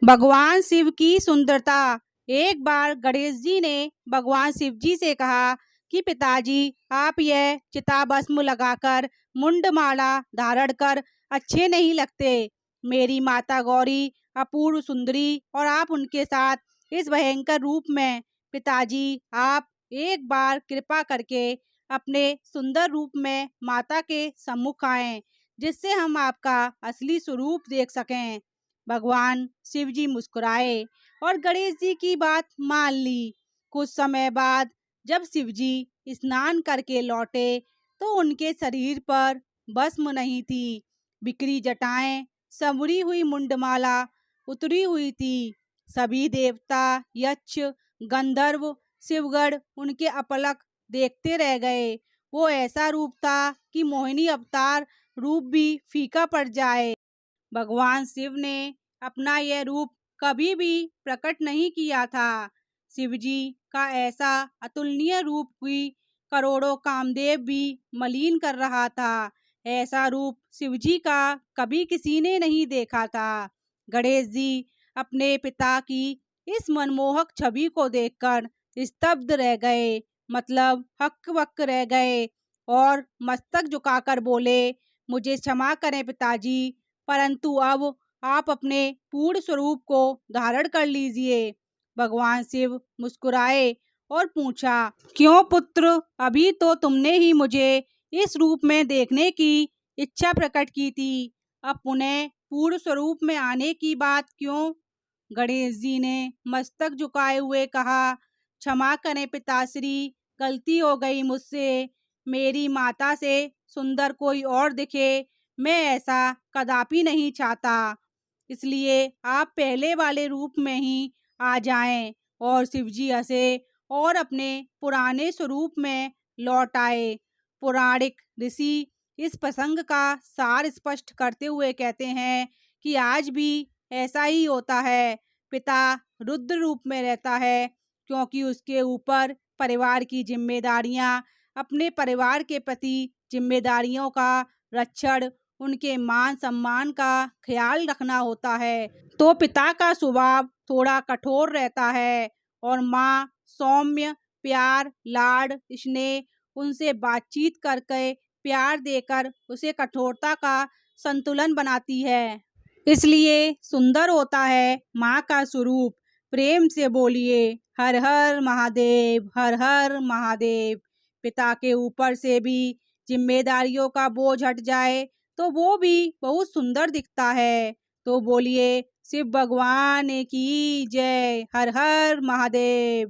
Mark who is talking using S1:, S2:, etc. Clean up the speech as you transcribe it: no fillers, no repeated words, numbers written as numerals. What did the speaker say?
S1: भगवान शिव की सुंदरता। एक बार गणेश जी ने भगवान शिव जी से कहा कि पिताजी, आप यह चिताभस्म लगाकर मुंडमाला धारण कर अच्छे नहीं लगते। मेरी माता गौरी अपूर्व सुंदरी और आप उनके साथ इस भयंकर रूप में। पिताजी, आप एक बार कृपा करके अपने सुंदर रूप में माता के सम्मुख आएं, जिससे हम आपका असली स्वरूप देख सकें। भगवान शिव जी मुस्कुराए और गणेश जी की बात मान ली। कुछ समय बाद जब शिव जी स्नान करके लौटे तो उनके शरीर पर भस्म नहीं थी। बिखरी जटाएं, संवरी हुई मुंडमाला उतरी हुई थी। सभी देवता, यक्ष, गंधर्व, शिवगण उनके अपलक देखते रह गए। वो ऐसा रूप था कि मोहिनी अवतार रूप भी फीका पड़ जाए। भगवान शिव ने अपना यह रूप कभी भी प्रकट नहीं किया था। शिव जी का ऐसा अतुलनीय रूप भी करोड़ों कामदेव भी मलिन कर रहा था। ऐसा रूप शिव जी का कभी किसी ने नहीं देखा था। गणेश जी अपने पिता की इस मनमोहक छवि को देखकर स्तब्ध रह गए, मतलब हक्क बक्क रह गए और मस्तक झुकाकर बोले, मुझे क्षमा करें पिताजी, परंतु अब आप अपने पूर्ण स्वरूप को धारण कर लीजिए। भगवान शिव मुस्कुराए और पूछा, क्यों पुत्र, अभी तो तुमने ही मुझे इस रूप में देखने की इच्छा प्रकट की थी, अब पुनः पूर्ण स्वरूप में आने की बात क्यों? गणेश जी ने मस्तक झुकाए हुए कहा, क्षमा करें पिताश्री, गलती हो गई मुझसे। मेरी माता से सुंदर कोई और दिखे, मैं ऐसा कदापि नहीं चाहता। इसलिए आप पहले वाले रूप में ही आ जाएं। और शिवजी हंसे और अपने पुराने स्वरूप में लौट आए। पौराणिक ऋषि इस प्रसंग का सार स्पष्ट करते हुए कहते हैं कि आज भी ऐसा ही होता है। पिता रुद्र रूप में रहता है क्योंकि उसके ऊपर परिवार की जिम्मेदारियां, अपने परिवार के प्रति जिम्मेदारियों का रक्षण, उनके मान सम्मान का ख्याल रखना होता है। तो पिता का स्वभाव थोड़ा कठोर रहता है और माँ सौम्य, प्यार, लाड, स्नेह उनसे बातचीत करके प्यार देकर उसे कठोरता का संतुलन बनाती है। इसलिए सुंदर होता है माँ का स्वरूप। प्रेम से बोलिए, हर हर महादेव, हर हर महादेव। पिता के ऊपर से भी जिम्मेदारियों का बोझ हट जाए तो वो भी बहुत सुंदर दिखता है। तो बोलिए, शिव भगवान की जय, हर हर महादेव।